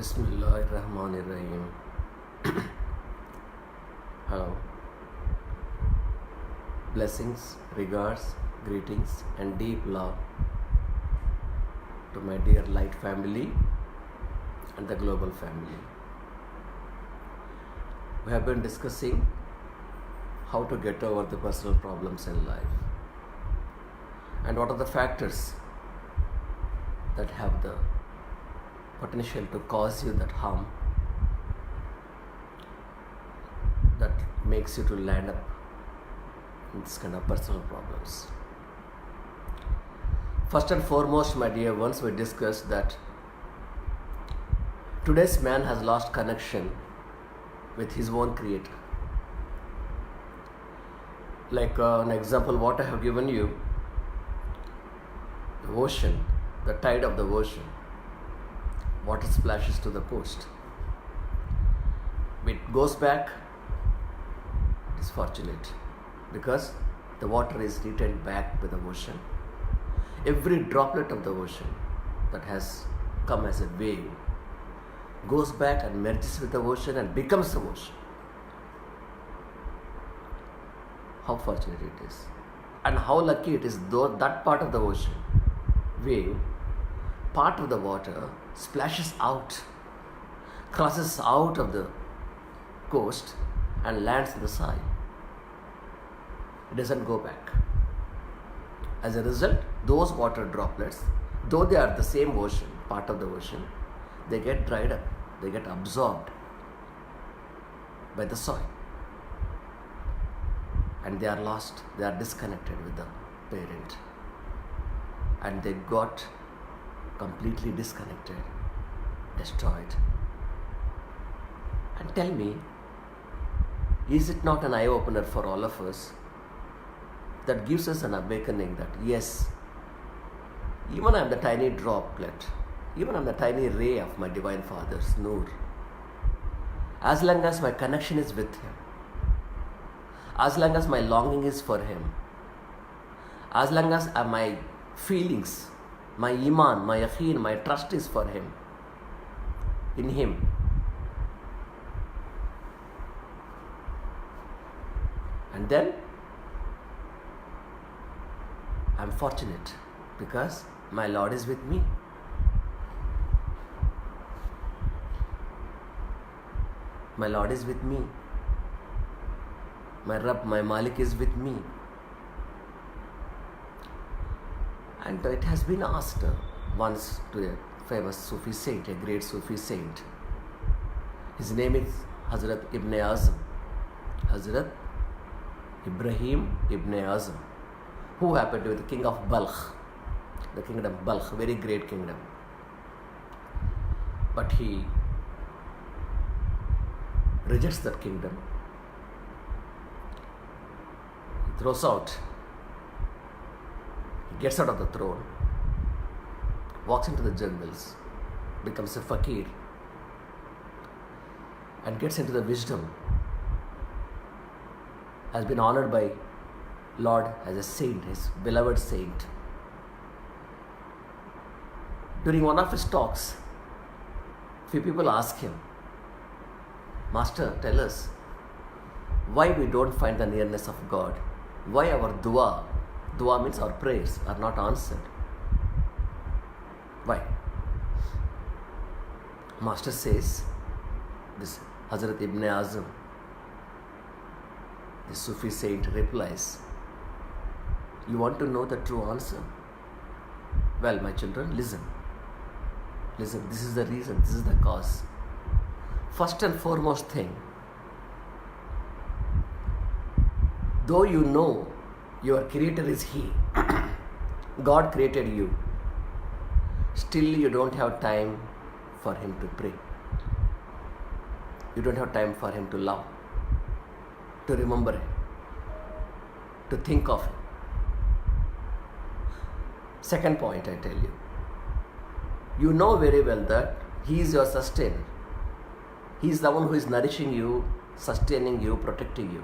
Bismillahirrahmanirrahim. Hello. Blessings, regards, greetings, and deep love to my dear light family and the global family. We have been discussing how to get over the personal problems in life and what are the factors that have the potential to cause you that harm that makes you to land up in this kind of personal problems. First and foremost, my dear ones, we discussed that today's man has lost connection with his own creator. Like an example, what I have given you, the ocean, the tide of the ocean, water splashes to the coast. It goes back, it is fortunate because the water is returned back to the ocean. Every droplet of the ocean that has come as a wave goes back and merges with the ocean and becomes the ocean. How fortunate it is, and how lucky it is, though that part of the ocean wave, part of the water splashes out, crosses out of the coast and lands in the soil. It doesn't go back. As a result, those water droplets, though they are the same ocean, part of the ocean, they get dried up, they get absorbed by the soil, and they are lost, they are disconnected with the parent, and they got completely disconnected, destroyed. And tell me, is it not an eye-opener for all of us that gives us an awakening that yes, even I am the tiny droplet, even I am the tiny ray of my Divine Father's Noor. As long as my connection is with Him, as long as my longing is for Him, as long as my feelings, my iman, my yaqeen, my trust is for Him, in Him, and then I am fortunate because my Lord is with me. My Lord is with me. My Rabb, my Malik is with me. And it has been asked once to a famous Sufi saint, a great Sufi saint. His name is Hazrat Ibn Azam, Hazrat Ibrahim Ibn Azam, who happened to be the king of Balkh, the kingdom Balkh, very great kingdom. But he rejects that kingdom. He throws out. He gets out of the throne, walks into the jungles, becomes a fakir, and gets into the wisdom. Has been honored by Lord as a saint, his beloved saint. During one of his talks, few people ask him, Master, tell us, why we don't find the nearness of God? Why our dua means our prayers, are not answered? Why? Master says, this Hazrat Ibn Azam, the Sufi saint, replies, you want to know the true answer? Well, my children, listen. Listen, this is the reason, this is the cause. First and foremost thing, though you know your creator is He, God created you, still you don't have time for Him to pray. You don't have time for Him to love, to remember Him, to think of Him. Second point I tell you, you know very well that He is your sustainer. He is the one who is nourishing you, sustaining you, protecting you.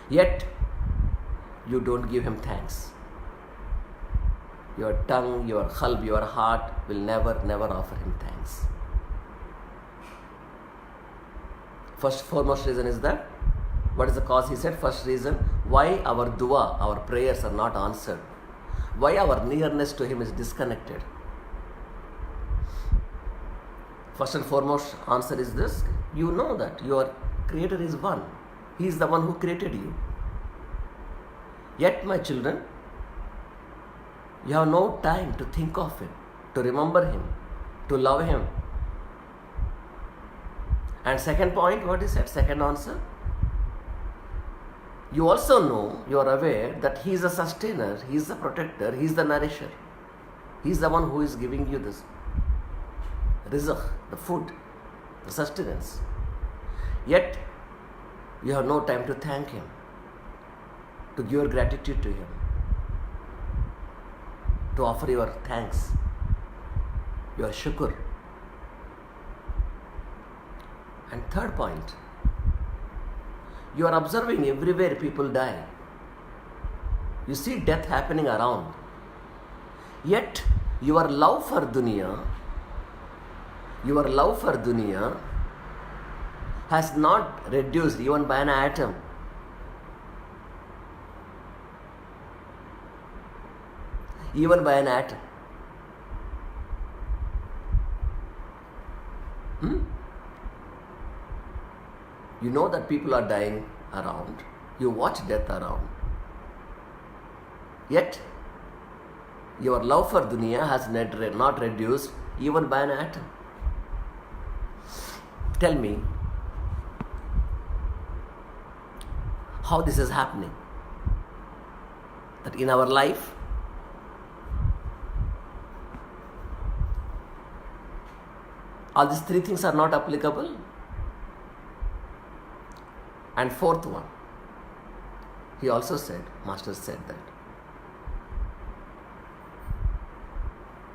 Yet, you don't give Him thanks. Your tongue, your qalb, your heart will never offer Him thanks. First foremost reason is that, what is the cause? He said, first reason why our dua, our prayers are not answered, why our nearness to Him is disconnected. First and foremost answer is this: you know that your Creator is one. He is the one who created you. Yet, my children, you have no time to think of Him, to remember Him, to love Him. And second point, what is that? Second answer. You also know, you are aware that He is the sustainer, He is the protector, He is the nourisher. He is the one who is giving you this rizq, the food, the sustenance. Yet, you have no time to thank Him, to give your gratitude to Him, to offer your thanks, your shukr. And third point, you are observing everywhere people die. You see death happening around. Yet, your love for dunya has not reduced even by an atom. Even by an atom. You know that people are dying around. You watch death around. Yet, your love for dunya has not reduced even by an atom. Tell me how this is happening. That in our life, all these three things are not applicable. And fourth one, he also said, Master said that,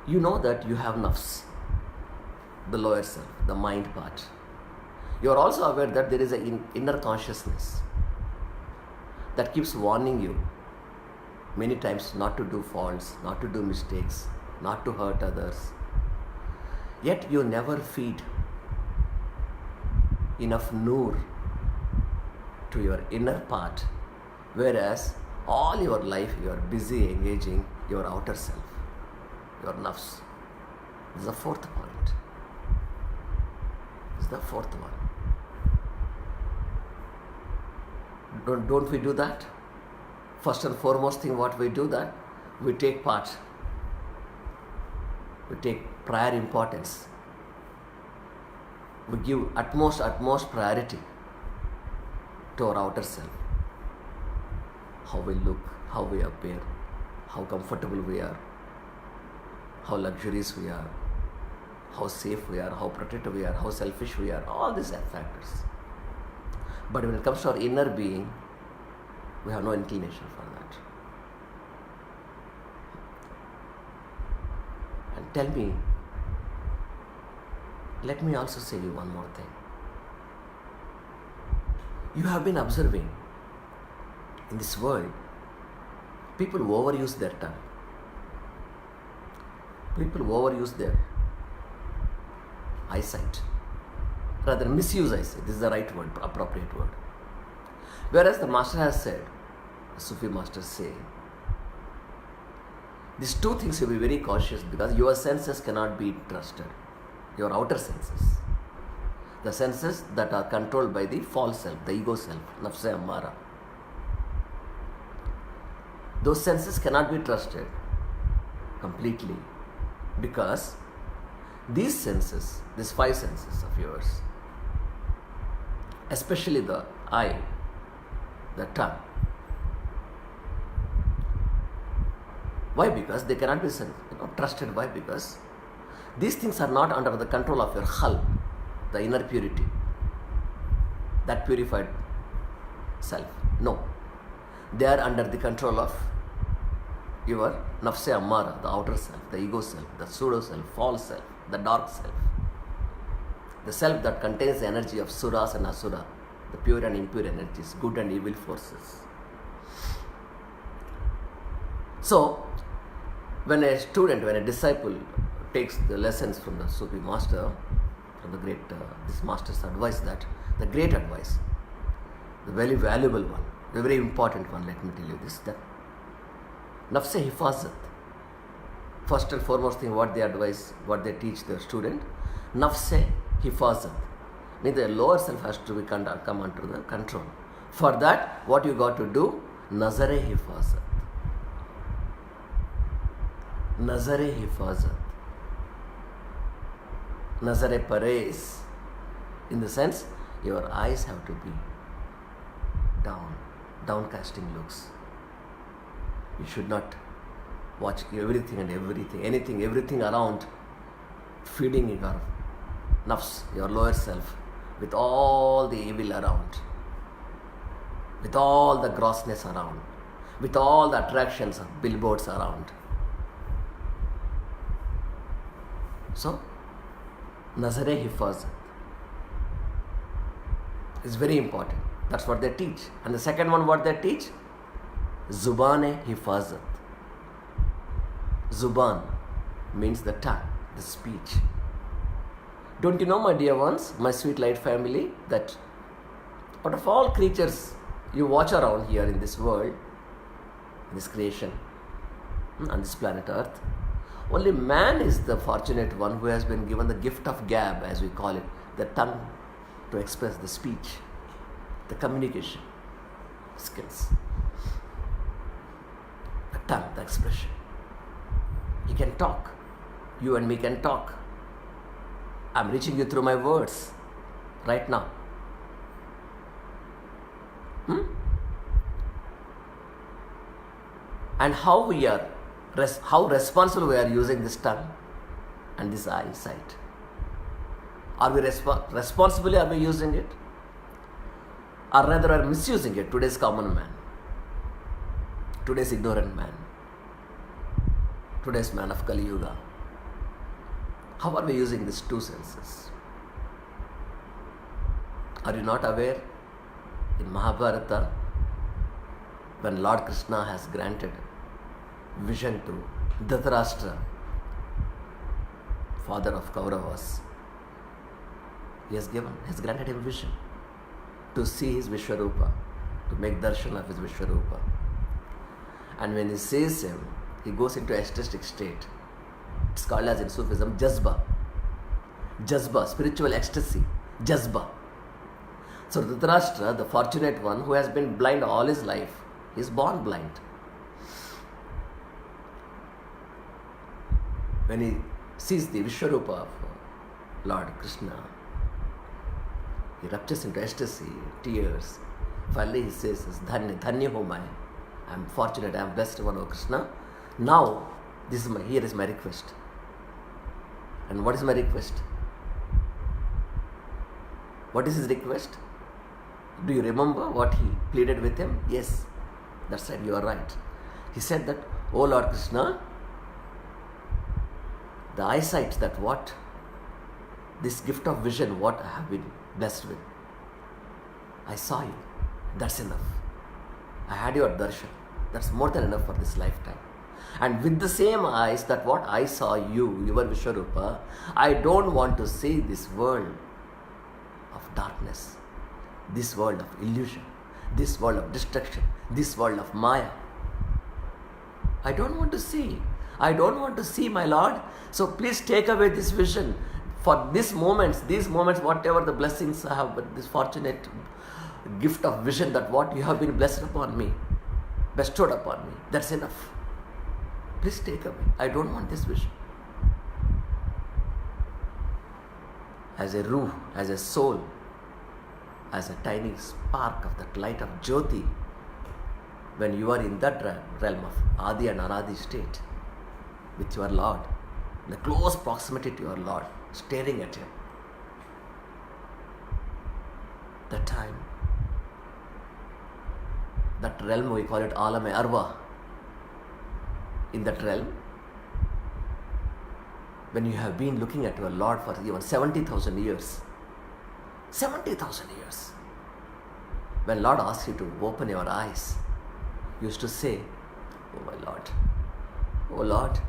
you know that you have nafs, the lower self, the mind part. You are also aware that there is an inner consciousness that keeps warning you many times not to do faults, not to do mistakes, not to hurt others. Yet you never feed enough noor to your inner part, whereas all your life you are busy engaging your outer self, your nafs. This is the fourth point. This is the fourth one. Don't we do that? First and foremost thing what we do that, we take part. We take prior importance. We give utmost priority to our outer self. How we look, how we appear, how comfortable we are, how luxurious we are, how safe we are, how protected we are, how selfish we are, all these are factors. But when it comes to our inner being, we have no inclination for that. And tell me, let me also say you one more thing. You have been observing in this world, people overuse their tongue. People overuse their eyesight. Rather misuse eyesight. This is the right word, appropriate word. Whereas the Master has said, the Sufi Masters say, these two things you will be very cautious because your senses cannot be trusted. Your outer senses. The senses that are controlled by the false self, the ego self, nafs-e ammara. Those senses cannot be trusted completely because these senses, these five senses of yours, especially the eye, the tongue. Why? Because they cannot be trusted. Why? Because these things are not under the control of your khalq, the inner purity, that purified self. No. They are under the control of your nafs-e ammara, the outer self, the ego self, the pseudo self, false self, the dark self. The self that contains the energy of suras and asura, the pure and impure energies, good and evil forces. So, when a disciple takes the lessons from the Sufi master, the great, this master's advice, that the great advice, the very valuable one, the very important one, let me tell you this, that nafse hifazat. First and foremost thing, what they advise, what they teach their student, nafse hifazat. Means the lower self has to be come under the control. For that, what you got to do? Nazare hifazat. Nazare hifazat. Nazare pares. In the sense, your eyes have to be downcasting looks. You should not watch everything and everything around, feeding your nafs, your lower self, with all the evil around, with all the grossness around, with all the attractions of billboards around. So, Nazare Hifazat is very important. That's what they teach. And the second one, what they teach? Zubane Hifazat. Zuban means the tongue, the speech. Don't you know, my dear ones, my sweet light family, that out of all creatures you watch around here in this world, in this creation, on this planet Earth, only man is the fortunate one who has been given the gift of gab, as we call it, the tongue to express the speech, the communication skills, the tongue, the expression. He can talk. You and me can talk. I'm reaching you through my words right now. And how responsible we are using this tongue and this eyesight. Are we responsibly are we using it? Or rather are misusing it? Today's common man, today's ignorant man, today's man of Kali Yuga. How are we using these two senses? Are you not aware? In Mahabharata, when Lord Krishna has granted vision to Dhritarashtra, father of Kauravas, he has granted him vision to see his Vishwarupa, to make darshan of his Vishwarupa. And when he sees him, he goes into ecstatic state. It's called as in Sufism, jazba. Jazba, spiritual ecstasy. Jazba. So Dhritarashtra, the fortunate one who has been blind all his life, he is born blind. When he sees the Vishwarupa of Lord Krishna, he ruptures into ecstasy, tears. Finally he says, Dhanya ho mai. I am fortunate, I am blessed one, O Krishna. Now, here is my request. And what is my request? What is his request? Do you remember what he pleaded with him? Yes, that's right, you are right. He said that, O Lord Krishna, the eyesight that what? This gift of vision, what I have been blessed with. I saw you. That's enough. I had your darshan. That's more than enough for this lifetime. And with the same eyes that what I saw you, your Vishwarupa, I don't want to see this world of darkness, this world of illusion, this world of destruction, this world of Maya. I don't want to see. I don't want to see, my Lord. So please take away this vision. For these moments, whatever the blessings I have, but this fortunate gift of vision that what you have been blessed upon me, bestowed upon me, that's enough. Please take away. I don't want this vision. As a ruh, as a soul, as a tiny spark of that light of Jyoti, when you are in that realm of Adi and Anadi state, with your Lord, in the close proximity to your Lord, staring at Him, that time, that realm we call it Alam-e Arwa. In that realm, when you have been looking at your Lord for even 70,000 years, 70,000 years, when Lord asks you to open your eyes, you used to say, Oh my Lord, oh Lord,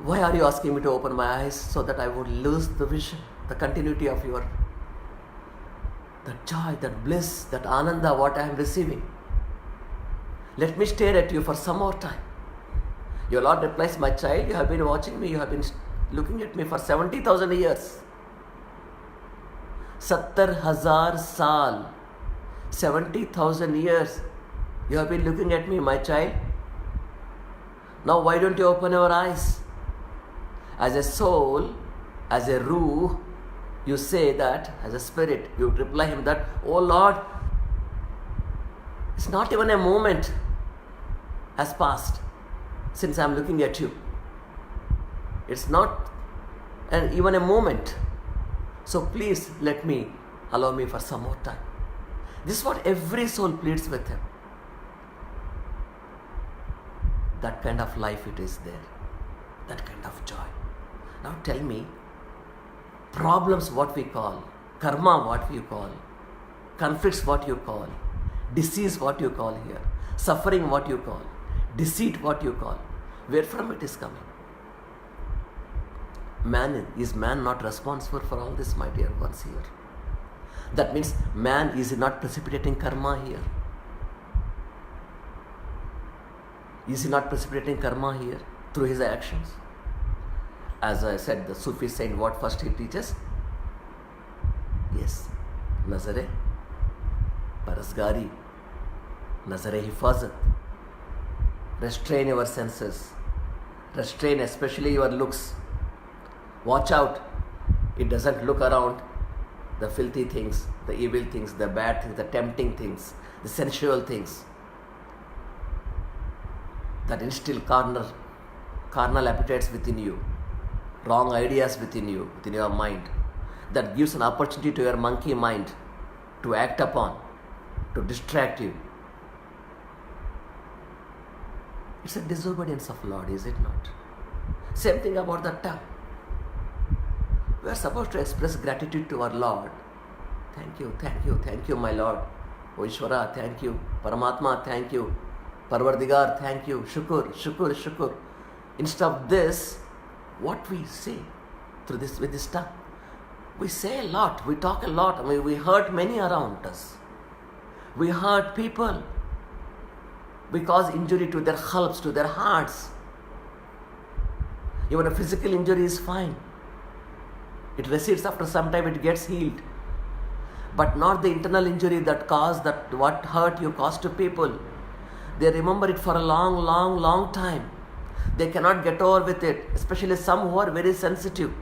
Why are you asking me to open my eyes so that I would lose the vision, the continuity of your, that joy, that bliss, that ananda, what I am receiving? Let me stare at you for some more time. Your Lord replies, my child, you have been watching me, you have been looking at me for 70,000 years. 70,000 saal, 70,000 years, you have been looking at me, my child. Now why don't you open your eyes? As a soul, as a ruh, you say that, as a spirit, you reply him that, oh Lord, it's not even a moment has passed since I am looking at you. It's not even a moment. So please allow me for some more time. This is what every soul pleads with him. That kind of life it is there. That kind of joy. Now tell me, problems what we call, karma what we call, conflicts what you call, disease what you call here, suffering what you call, deceit what you call, where from it is coming? Is man not responsible for all this, my dear ones here? That means man is not precipitating karma here. Is he not precipitating karma here through his actions? As I said, the Sufi saint, what first he teaches? Yes, Nazare, Parasgari, Nazare Hifazat. Restrain your senses. Restrain especially your looks. Watch out. It doesn't look around the filthy things, the evil things, the bad things, the tempting things, the sensual things that instill carnal appetites within you, wrong ideas within you, within your mind, that gives an opportunity to your monkey mind to act upon, to distract you. It's a disobedience of Lord, is it not? Same thing about the tongue. We are supposed to express gratitude to our Lord. Thank you, thank you, thank you, my Lord. O Ishvara, thank you. Paramatma, thank you. Parvardigar, thank you. Shukur, shukur, shukur. Instead of this, what we say through this with this tongue? We say a lot, we talk a lot. I mean, we hurt many around us. We hurt people. We cause injury to their qalbs, to their hearts. Even a physical injury is fine. It recedes after some time, it gets healed. But not the internal injury that what hurt you caused to people. They remember it for a long, long, long time. They cannot get over with it, especially some who are very sensitive.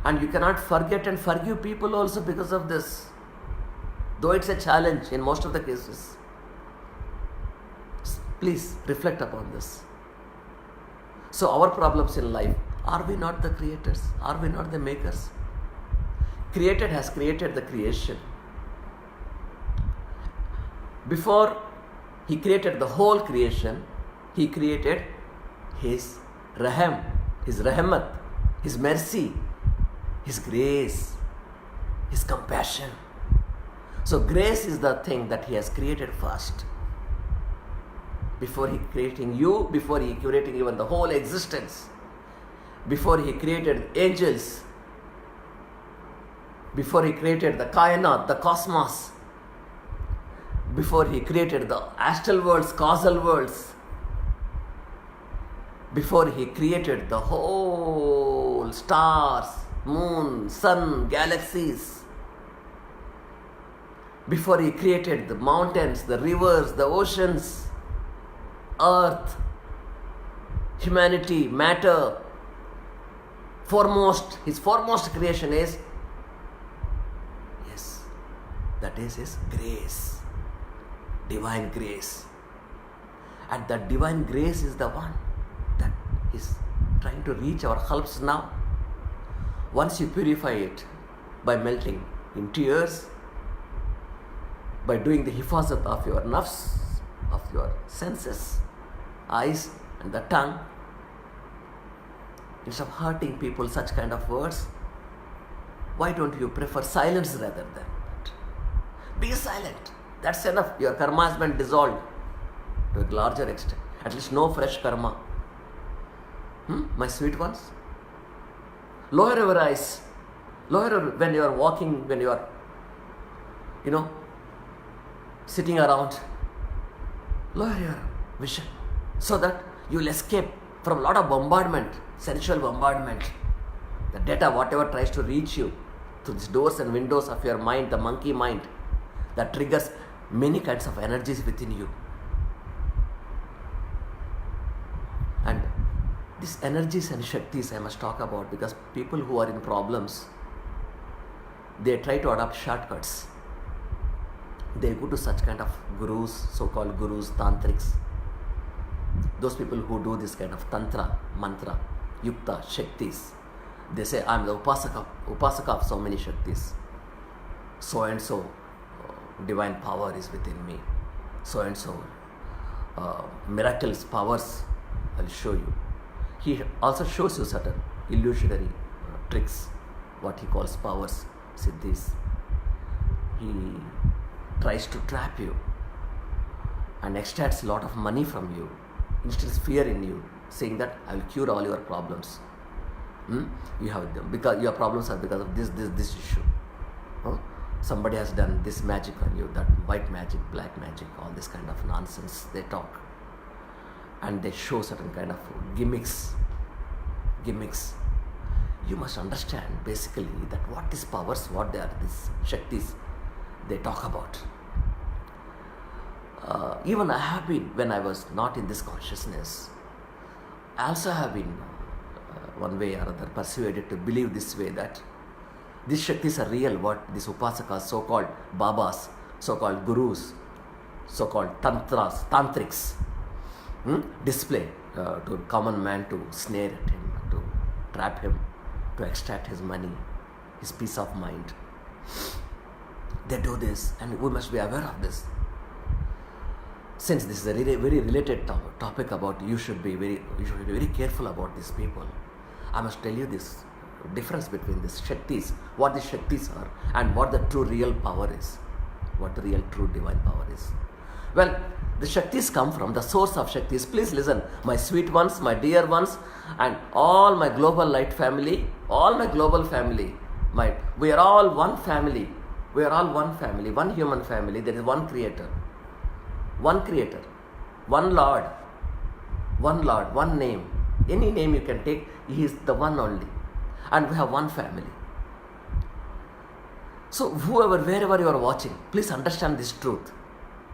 And you cannot forget and forgive people also because of this. Though it's a challenge in most of the cases. Please reflect upon this. So our problems in life, are we not the creators? Are we not the makers? Creator has created the creation. Before he created the whole creation, he created his raham, his rahmat, his mercy, his grace, his compassion. So grace is the thing that he has created first. Before he creating you, before he creating even the whole existence, before he created angels, before he created the kainat, the cosmos, before he created the astral worlds, causal worlds, before he created the whole stars, moon, sun, galaxies, before he created the mountains, the rivers, the oceans, earth, humanity, matter, his foremost creation is, yes, that is his grace, divine grace. And that divine grace is the one that is trying to reach our qalbs now. Once you purify it by melting in tears, by doing the hifazat of your nafs, of your senses, eyes and the tongue, instead of hurting people such kind of words, why don't you prefer silence rather than that? Be silent. That's enough. Your karma has been dissolved to a larger extent. At least no fresh karma. My sweet ones. Lower your eyes. When you are walking, when you are, sitting around. Lower your vision so that you will escape from a lot of bombardment, sensual bombardment. The data, whatever tries to reach you through these doors and windows of your mind, the monkey mind, that triggers many kinds of energies within you. And these energies and shaktis I must talk about, because people who are in problems, they try to adopt shortcuts. They go to such kind of gurus, so-called gurus, tantriks. Those people who do this kind of tantra, mantra, yukta, shaktis. They say, I am the upasaka of so many shaktis. So and so divine power is within me. So and so miracles, powers, I'll show you. He also shows you certain illusionary tricks, what he calls powers, siddhis. He tries to trap you and extracts a lot of money from you, instills fear in you, saying that I will cure all your problems. You have them because your problems are because of this issue. Somebody has done this magic on you, that white magic, black magic, all this kind of nonsense they talk. And they show certain kind of gimmicks. You must understand basically that what these powers, what they are, these shaktis, they talk about. Even I have been, when I was not in this consciousness, I also have been one way or other persuaded to believe this way, that these shaktis are real, what these upasakas, so-called babas, so-called gurus, so-called tantriks, display to common man, to snare at him, to trap him, to extract his money, his peace of mind. They do this, and we must be aware of this. Since this is a very related topic about you should be very careful about these people, I must tell you this difference between these shaktis, what these shaktis are, and what the true real power is, what the real true divine power is. Well, the shaktis come from the source of shaktis. Please listen, my sweet ones, my dear ones, and all my global light family, all my global family. We are all one family. We are all one family, one human family. There is one creator, one Lord, one name. Any name you can take, He is the one only. And we have one family. So wherever you are watching, please understand this truth,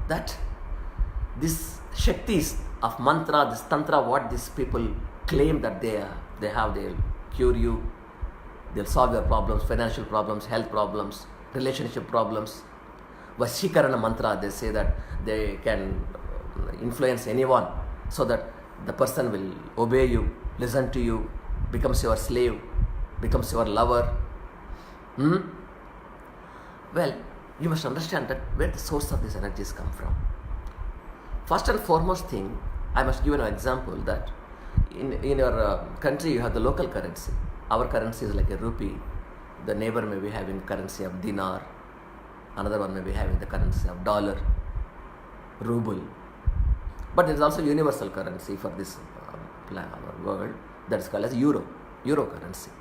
that these shaktis of mantra, this tantra, what these people claim that they'll cure you, they'll solve your problems, financial problems, health problems, relationship problems. Vashikarana mantra, they say that they can influence anyone so that the person will obey you, listen to you, becomes your slave, becomes your lover. Well, you must understand that where the source of these energies come from. First and foremost thing, I must give you an example that in your country you have the local currency. Our currency is like a rupee. The neighbor may be having currency of dinar. Another one may be having the currency of dollar, ruble. But there is also universal currency for this world, that is called as euro currency.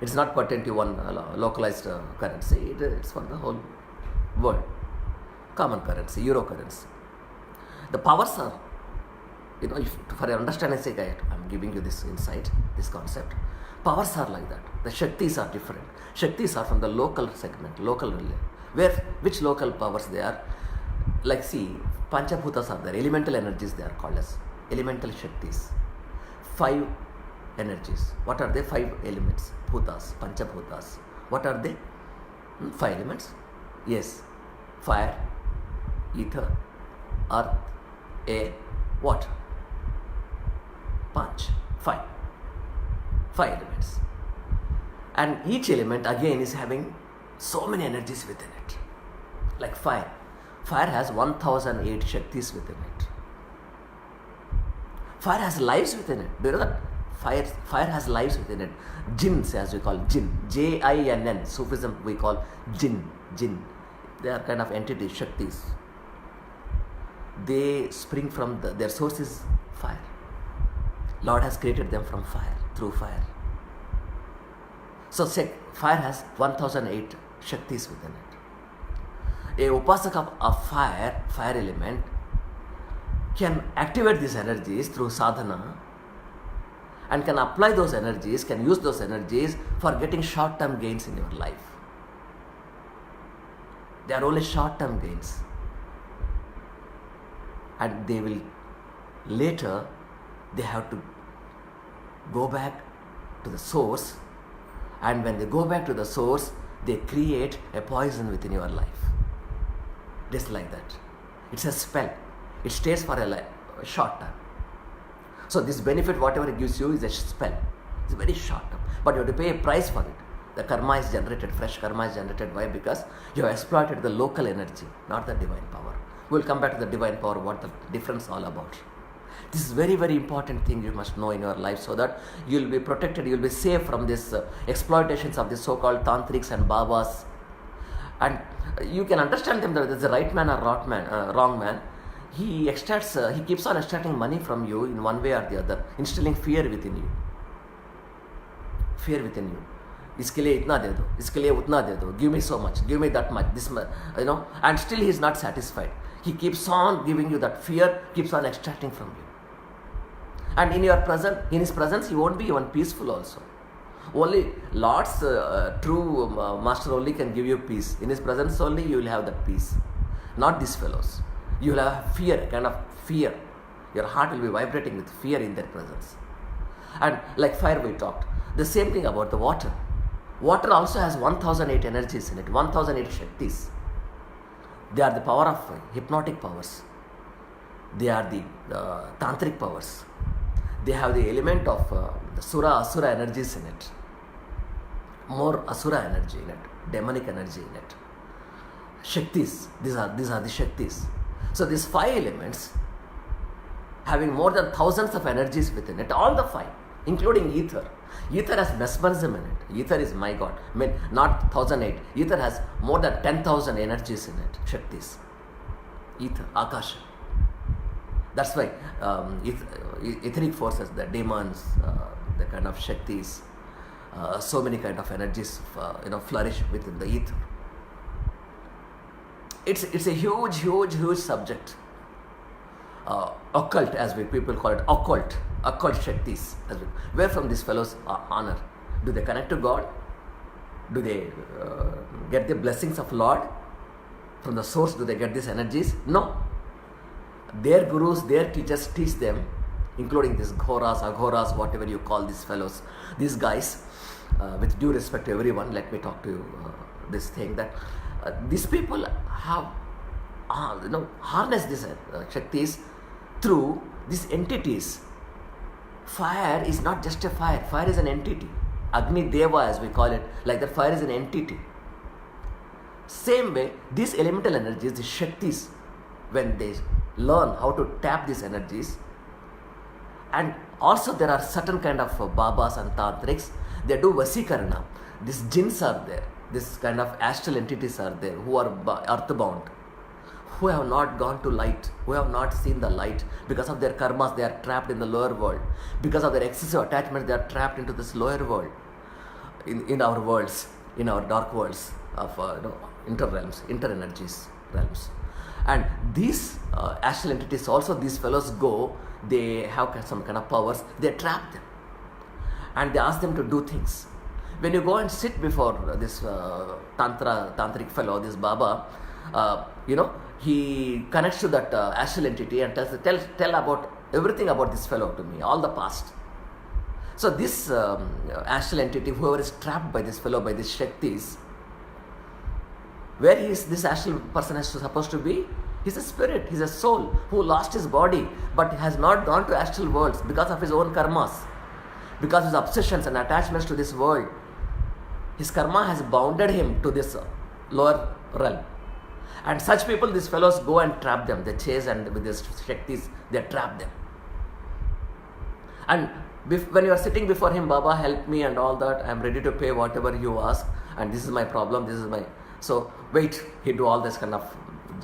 It's not pertinent to one localized currency. It's for the whole world. Common currency, euro currency. The powers are, for your understanding sake, I'm giving you this insight, this concept. Powers are like that. The shaktis are different. Shaktis are from the local segment, local relay. Which local powers they are? Like see, Panchabhutas are there, elemental energies they are called as elemental shaktis. 5 energies. What are they? 5 elements. Bhutas, Panchabhutas. What are they? 5 elements. Yes. Fire, ether, earth, air, water. Panch. 5 elements. And each element again is having so many energies within it. Like fire. Fire has 1008 shaktis within it. Fire has lives within it. Do you know that? Fire has lives within it. Jinns, as we call jinn. Jinn. Sufism we call jinn. They are kind of entities, shaktis. they spring from their source is fire. Lord has created them from fire, through fire. So fire has 1008 Shaktis within it. A Upasaka of fire element, can activate these energies through sadhana and can apply those energies, can use those energies for getting short-term gains in your life. They are only short-term gains. And they will later, they have to go back to the source, and when they go back to the source, they create a poison within your life. Just like that. It's a spell. It stays for a short time. So this benefit, whatever it gives you, is a spell. It's very short term. But you have to pay a price for it. The karma is generated, fresh karma is generated. Why? Because you have exploited the local energy, not the divine power. We'll come back to the divine power, what the difference all about. This is very, very important thing you must know in your life, so that you will be protected, you will be safe from this exploitations of the so-called tantriks and babas. And you can understand them that there's a right man or wrong man. He keeps on extracting money from you in one way or the other, instilling fear within you. Fear within you. इसके लिए इतना दे दो, इसके लिए उतना दे दो, give me so much, give me that much, this much, and still he is not satisfied. He keeps on giving you that fear, keeps on extracting from you. And in his presence, you won't be even peaceful also. Only Lord's true master only can give you peace. In his presence only you will have that peace. Not these fellows. You will have fear, a kind of fear. Your heart will be vibrating with fear in their presence. And like fire we talked. The same thing about the water. Water also has 1008 energies in it, 1008 Shaktis. They are the power of hypnotic powers. They are the tantric powers. They have the element of the Asura energies in it. More Asura energy in it, demonic energy in it. Shaktis, these are the Shaktis. So these 5 elements, having more than thousands of energies within it, all the 5, including ether. Ether has mesmerism in it. Ether is my God. I mean, not 1008. Ether has more than 10,000 energies in it. Shaktis. Ether, Akasha. That's why etheric forces, the demons, the kind of Shaktis, so many kind of energies, flourish within the ether. It's a huge subject. Occult, as people call it, occult Shaktis. Where from these fellows honor? Do they connect to God? Do they get the blessings of Lord? From the source, do they get these energies? No. Their gurus, their teachers teach them, including these ghoras, aghoras, whatever you call these fellows, these guys, with due respect to everyone, let me talk to you this thing, that these people have harnessed these Shaktis through these entities. Fire is not just a fire. Fire is an entity. Agni Deva, as we call it, like that fire is an entity. Same way, these elemental energies, the Shaktis, when they learn how to tap these energies, and also there are certain kind of babas and tantriks, they do vasikarana. These jinns are there. This kind of astral entities are there who are earthbound, who have not gone to light, who have not seen the light. Because of their karmas, they are trapped in the lower world. Because of their excessive attachment, they are trapped into this lower world, in our worlds, in our dark worlds of inter-energies realms. And these astral entities also, these fellows go, they have some kind of powers, they trap them. And they ask them to do things. When you go and sit before this tantric fellow, this Baba, he connects to that astral entity and tell about everything about this fellow to me, all the past. So this astral entity, whoever is trapped by this fellow, by these Shaktis, where is this astral person is supposed to be? He's a spirit, he's a soul who lost his body but has not gone to astral worlds because of his own karmas, because of his obsessions and attachments to this world. His karma has bounded him to this lower realm. And such people, these fellows go and trap them. They chase, and with these Shaktis, they trap them. And when you are sitting before him, Baba, help me and all that, I am ready to pay whatever you ask, and this is my problem, this is my... So wait, he do all this kind of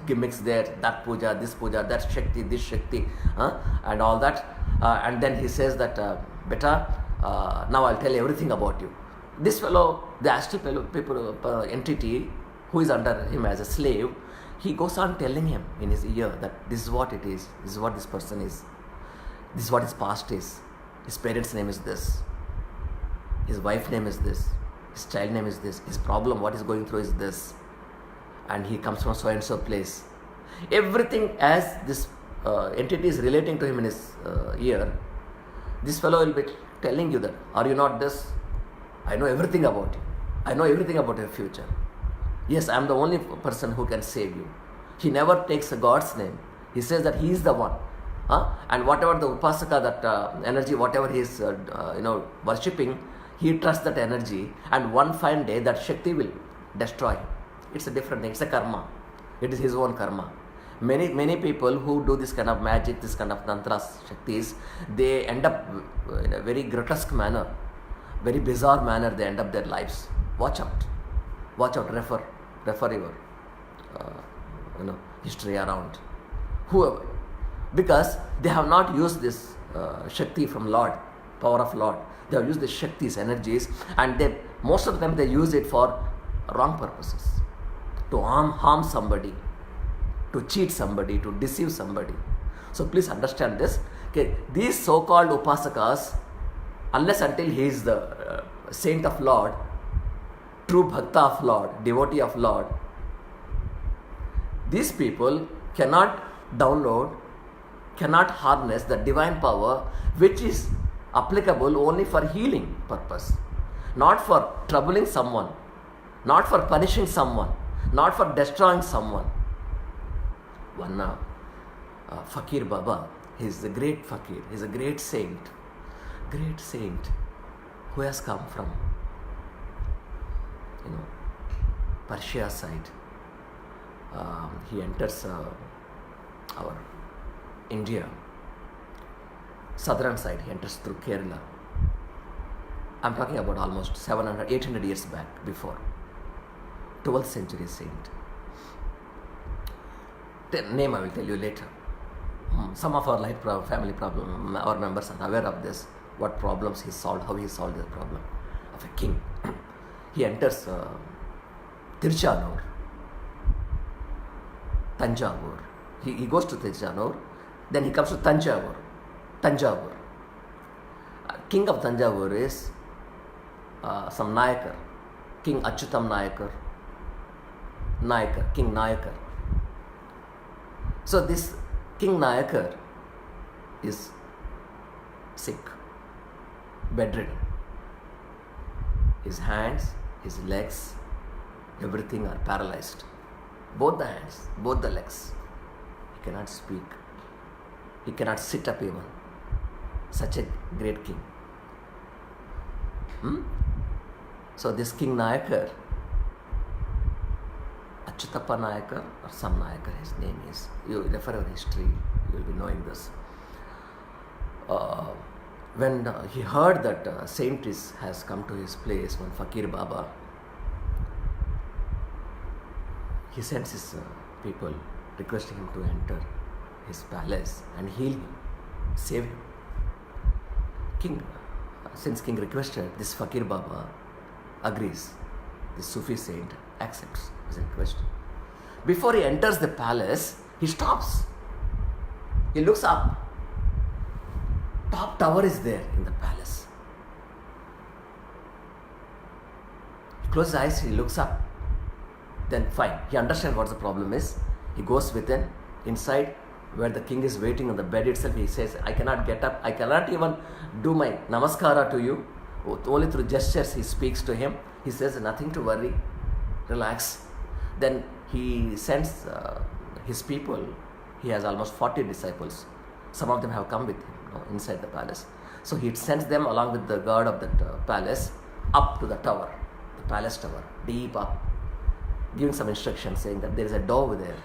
gimmicks there, that puja, that Shakti, this Shakti, and all that. And then he says that, beta, now I'll tell you everything about you. This fellow, the astral entity who is under him as a slave, he goes on telling him in his ear that this is what it is, this is what this person is, this is what his past is, his parents' name is this, his wife's name is this, his child name is this, his problem, what he's going through is this, and he comes from so and so place. Everything as this entity is relating to him in his ear, this fellow will be telling you that, are you not this? I know everything about you. I know everything about your future. Yes, I am the only person who can save you. He never takes a God's name. He says that he is the one. And whatever the upasaka, that energy, whatever he is worshipping, he trusts that energy, and one fine day that Shakti will destroy him. It's a different thing. It's a karma. It is his own karma. Many people who do this kind of magic, this kind of tantras, Shaktis, they end up in a very grotesque manner, very bizarre manner. They end up their lives. Watch out. Watch out. Refer your history around whoever, because they have not used this Shakti from Lord, power of Lord. They have used the Shakti's energies, and most of the time they use it for wrong purposes, to harm somebody, to cheat somebody, to deceive somebody. So please understand this. Okay, these so-called upasakas, unless until he is the saint of Lord, true bhakta of Lord, devotee of Lord, these people cannot download, cannot harness the divine power which is applicable only for healing purpose, not for troubling someone, not for punishing someone, not for destroying someone. One Fakir Baba, he is a great Fakir, he is a great saint who has come from Persia side. He enters our India, southern side. He enters through Kerala. I'm talking about almost 800 years back, before 12th century saint. The name I will tell you later. Some of our family problem, our members are aware of this, what problems he solved, how he solved the problem of a king. He enters Tirchanur, Tanjavur. He goes to Tirchanur, then he comes to Tanjavur. King of Tanjavur is some Nayakar, King Achyutam Nayakar, King Nayakar. So this King Nayakar is sick, bedridden. His hands, his legs, everything are paralyzed. Both the hands, both the legs. He cannot speak. He cannot sit up even. Such a great king. So this King Nayakar, Achyutappa Nayakar or some Nayakar, his name is. You refer your history, you will be knowing this. When he heard that saint has come to his place, one Fakir Baba, he sends his people requesting him to enter his palace and heal him, save him. Since King requested, this Fakir Baba agrees. The Sufi saint accepts his request. Before he enters the palace, he stops. He looks up. Top tower is there in the palace. He closes his eyes, he looks up. Then fine, he understands what the problem is. He goes within, inside, where the king is waiting on the bed itself. He says, I cannot get up, I cannot even do my namaskara to you. Only through gestures he speaks to him. He says, nothing to worry, relax. Then he sends his people. He has almost 40 disciples. Some of them have come with him inside the palace. So he sends them along with the guard of that palace up to the tower, the palace tower, deep up, giving some instructions saying that there is a dove there,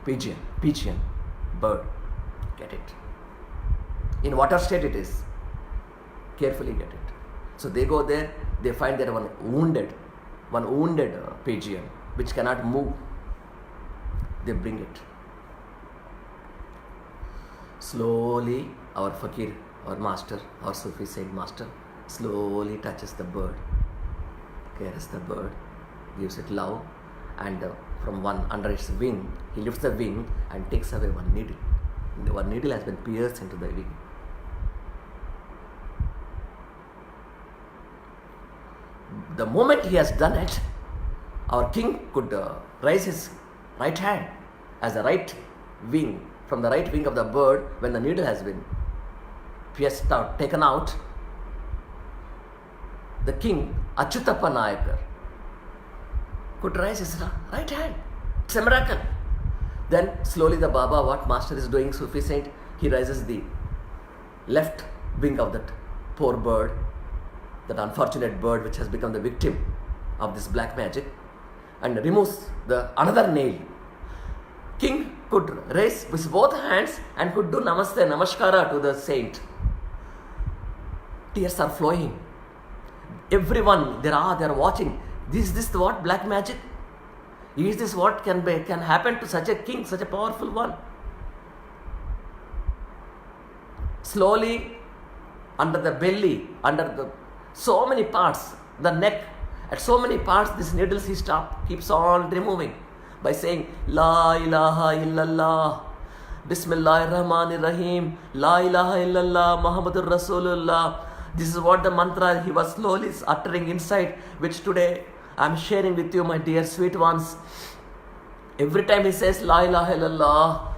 pigeon, bird, get it. In whatever state it is, carefully get it. So they go there, they find there one wounded pigeon which cannot move. they bring it. Slowly, our fakir, our master, our Sufi saint master, slowly touches the bird, cares the bird, gives it love, and from one under its wing, he lifts the wing and takes away one needle. One needle has been pierced into the wing. The moment he has done it, our king could raise his right hand as the right wing, from the right wing of the bird, when the needle has been pierced out, taken out. The king, Achyutappa Nayakar, could raise his right hand. It's a miracle. Then slowly the Baba, what master is doing, Sufi saint, he raises the left wing of that poor bird, that unfortunate bird which has become the victim of this black magic, and removes the another nail. King could raise with both hands and could do namaste, namaskara to the saint. Tears are flowing. Everyone, they are watching. Is this what black magic? Is this what can happen to such a king, such a powerful one? Slowly, under the belly, under the so many parts, the neck, at so many parts, this needles he keeps on removing by saying La ilaha illallah, Bismillahir Rahmanir Rahim, La ilaha illallah, Muhammadur Rasulullah. This is what the mantra he was slowly uttering inside, which today I am sharing with you, my dear sweet ones. Every time he says La ilaha illallah,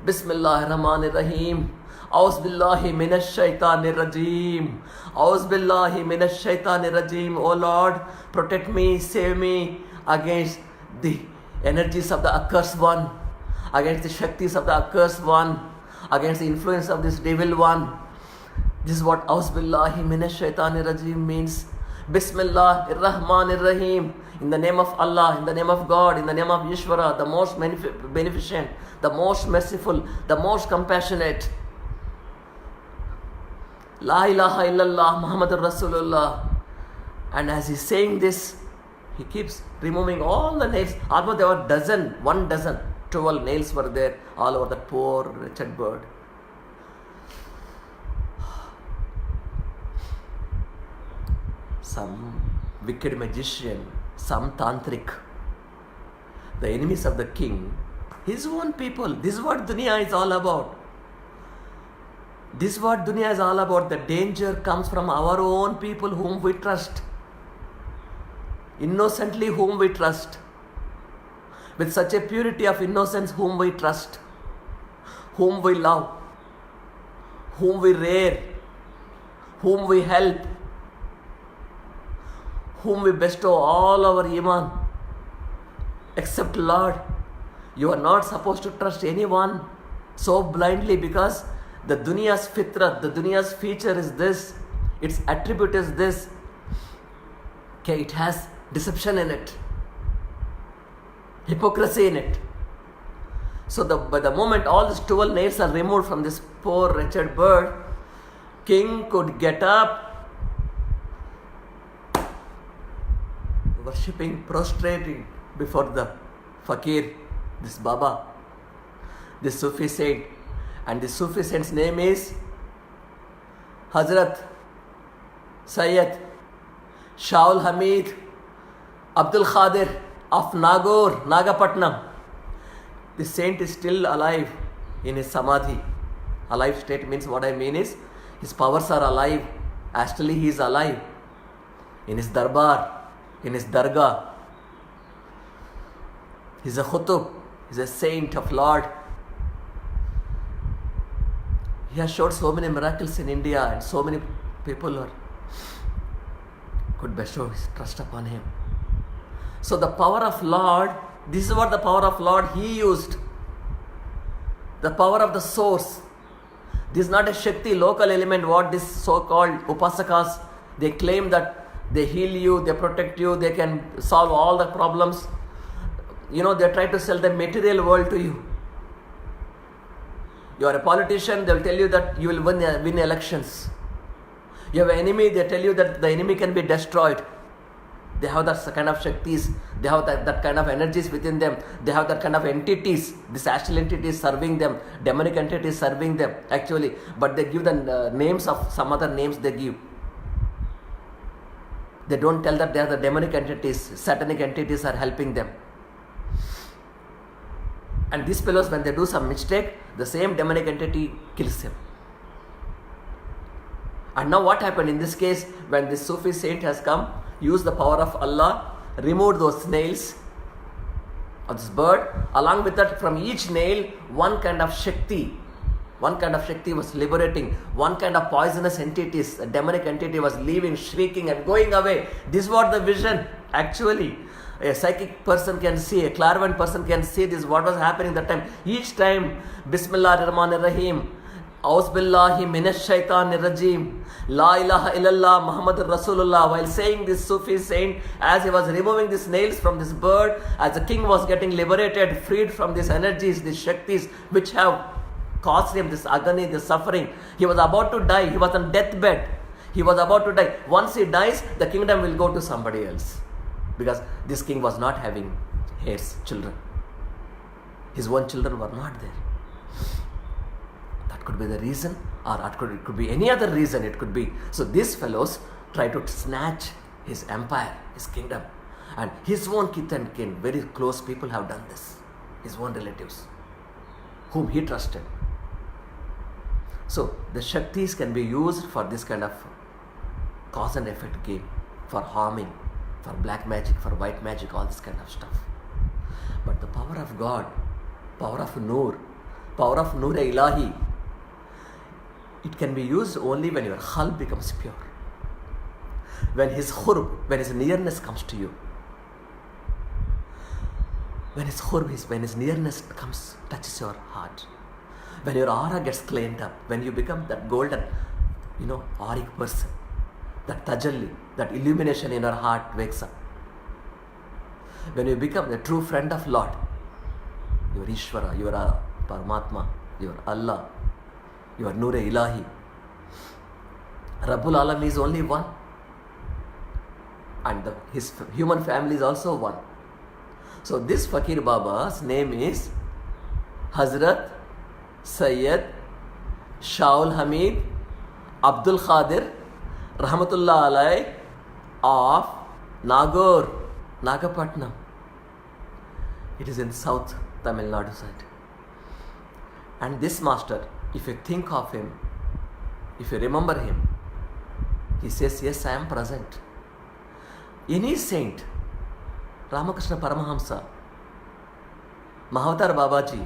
Bismillahir Rahmanir Rahim, Auz billahi minash shaitanir rajim, Auz billahi minash shaitanir rajim. Oh Lord, protect me, save me against the energies of the accursed one, against the shaktis of the accursed one, against the influence of this devil one. This is what Auz billahi minash shaitanir rajim means. Bismillahir Rahmanir Rahim. In the name of Allah, in the name of God, in the name of Yeshwara, the most beneficent, the most merciful, the most compassionate. La ilaha illallah, Muhammadur Rasulullah. And as he's saying this, he keeps removing all the nails. Almost there were 12 nails were there all over that poor wretched bird. Some wicked magician, some tantric, the enemies of the king, his own people. This is what dunya is all about. This is what dunya is all about. The danger comes from our own people whom we trust. Innocently whom we trust. With such a purity of innocence whom we trust. Whom we love. Whom we revere. Whom we help. Whom we bestow all our iman. Except Lord. You are not supposed to trust anyone so blindly, because the dunya's fitrat, the dunya's feature is this. Its attribute is this. Okay, it has deception in it. Hypocrisy in it. So by the moment all these 12 nails are removed from this poor wretched bird, king could get up, worshipping, prostrating before the fakir, this Baba, this Sufi saint. And the Sufi saint's name is Hazrat Syed Shaul Hamid Abdul Khadir of Nagore, Nagapatnam. The saint is still alive in his samadhi. Alive state means, what I mean is, his powers are alive. Astrally he is alive. In his darbar, in his dargah. He is a khutub. He is a saint of Lord. He has showed so many miracles in India, and so many people could bestow his trust upon him. So the power of Lord, this is what the power of Lord he used. The power of the source. This is not a Shakti local element, what this so-called Upasakas, they claim that they heal you, they protect you, they can solve all the problems. They try to sell the material world to you. You are a politician, they will tell you that you will win elections. You have an enemy, they tell you that the enemy can be destroyed. They have that kind of Shaktis, they have that kind of energies within them, they have that kind of entities, this astral entities serving them, demonic entities serving them actually, but they give the names of some other names they give. They don't tell that they are the demonic entities, satanic entities are helping them. And these fellows, when they do some mistake, the same demonic entity kills him. And now what happened in this case, when this Sufi saint has come, used the power of Allah, removed those nails of this bird, along with that from each nail, one kind of Shakti was liberating, one kind of poisonous entities, a demonic entity was leaving, shrieking and going away. This was the vision actually. A psychic person can see, a clairvoyant person can see this, what was happening that time. Each time, Bismillahir-Rahmanir-Rahim, Auz billahi minash shaitanir rajim, La ilaha illallah Muhammadur Rasulullah. While saying this Sufi saint, as he was removing these nails from this bird, as the king was getting liberated, freed from these energies, these Shaktis, which have caused him this agony, this suffering. He was about to die, he was on deathbed. He was about to die. Once he dies, the kingdom will go to somebody else. Because this king was not having heirs, children. His own children were not there. That could be the reason, or it could be any other reason. It could be. So these fellows try to snatch his empire, his kingdom. And his own kith and kin, very close people have done this. His own relatives, whom he trusted. So the Shaktis can be used for this kind of cause and effect game, for harming, for black magic, for white magic, all this kind of stuff. But the power of God, power of Nur Ilahi, it can be used only when your qalb becomes pure. When his khurb, when his nearness comes to you. When his nearness touches your heart. When your aura gets cleaned up, when you become that golden, auric person, that tajalli, that illumination in your heart wakes up. When you become the true friend of Lord, your Ishvara, your Paramatma, your Allah, your Nur Ilahi. Rabbul Alam is only one. And his human family is also one. So this Fakir Baba's name is Hazrat Syed Shaul Hamid Abdul Khadir Rahmatullah Alai of Nagaur, Nagapatnam. It is in South Tamil Nadu side. And this master, if you think of him, if you remember him, he says, yes, I am present. Any saint, Ramakrishna Paramahamsa, Mahavatar Babaji,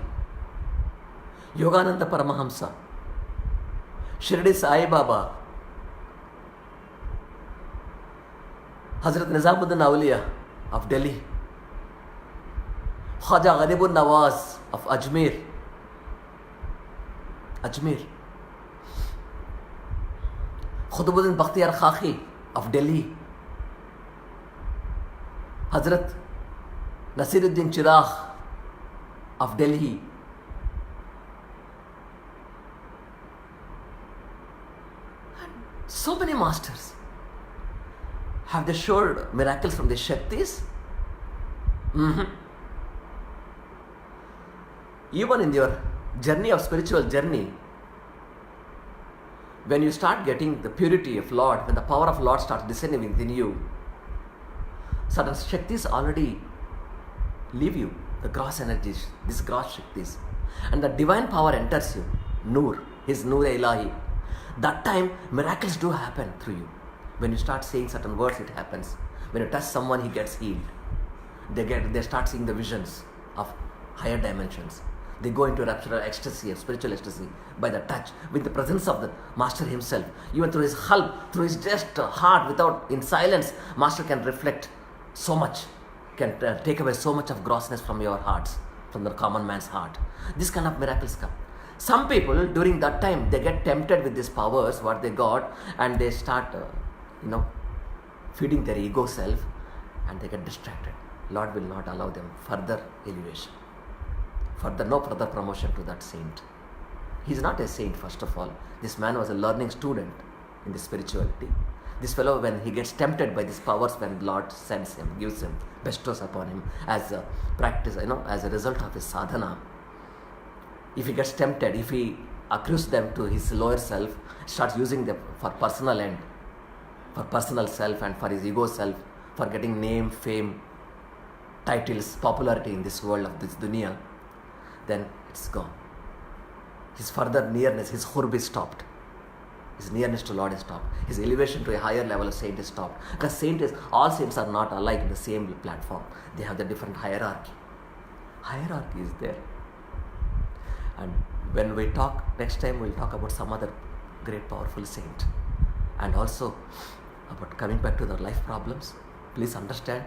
Yogananda Paramahamsa, Shirdi Sai Baba, Hazrat Nizamuddin Awliya of Delhi, Khaja Gharibun Nawaz of Ajmer, Khutubuddin Bakhtiyar Khaki of Delhi, Hazrat Nasiruddin Chiragh of Delhi, so many masters. Have they showed miracles from the Shaktis? Even in your journey of spiritual journey, when you start getting the purity of Lord, when the power of Lord starts descending within you, certain Shaktis already leave you, the gross energies, these gross Shaktis, and the divine power enters you, Nur, his Nur Ilahi. That time, miracles do happen through you. When you start saying certain words, it happens. When you touch someone, he gets healed. They start seeing the visions of higher dimensions. They go into raptural ecstasy, spiritual ecstasy, by the touch, with the presence of the Master himself. Even through his qalb, through his just heart, in silence, Master can reflect so much, can take away so much of grossness from your hearts, from the common man's heart. This kind of miracles come. Some people, during that time, they get tempted with these powers, what they got, and they start, feeding their ego self, and they get distracted. Lord will not allow them further elevation. No further promotion to that saint. He is not a saint, first of all. This man was a learning student in the spirituality. This fellow, when he gets tempted by these powers, when Lord sends him, gives him, bestows upon him as a practice, as a result of his sadhana, if he gets tempted, if he accrues them to his lower self, starts using them for personal end, for personal self and for his ego self, for getting name, fame, titles, popularity in this world of this dunya, then it's gone. His further nearness, his khurb is stopped. His nearness to Lord is stopped. His elevation to a higher level of saint is stopped. Because all saints are not alike in the same platform. They have the different hierarchy. Hierarchy is there. And when we talk, next time we'll talk about some other great powerful saint. And also about coming back to the life problems. Please understand,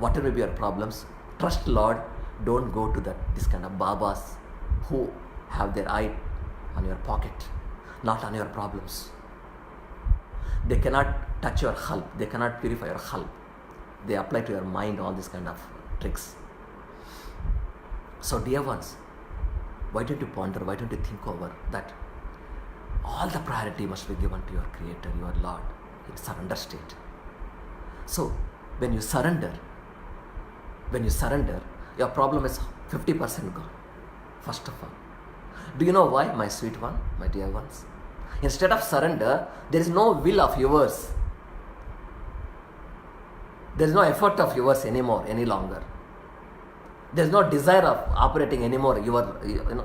whatever may be your problems, trust Lord. Don't go to this kind of babas who have their eye on your pocket, not on your problems. They cannot touch your khalb. They cannot purify your khalb. They apply to your mind all these kind of tricks. So dear ones, why don't you ponder, why don't you think over that all the priority must be given to your Creator, your Lord, in surrender state. So when you surrender, your problem is 50% gone, first of all. Do you know why, my sweet one, my dear ones? Instead of surrender, there is no will of yours. There is no effort of yours anymore, any longer. There is no desire of operating anymore,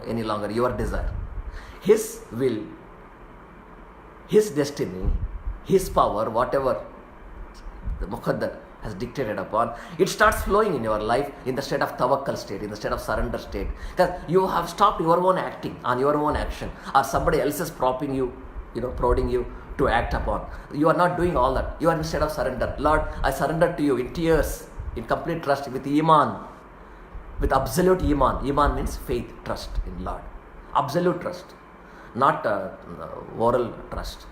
any longer, your desire. His will, His destiny, His power, whatever the Muqaddar has dictated upon, it starts flowing in your life in the state of tawakkal state, in the state of surrender state. Because you have stopped your own acting on your own action, or somebody else is prodding you to act upon. You are not doing all that. You are in state of surrender. Lord, I surrender to you in tears, in complete trust, with iman, with absolute iman. Iman means faith, trust in Lord. Absolute trust, not oral trust.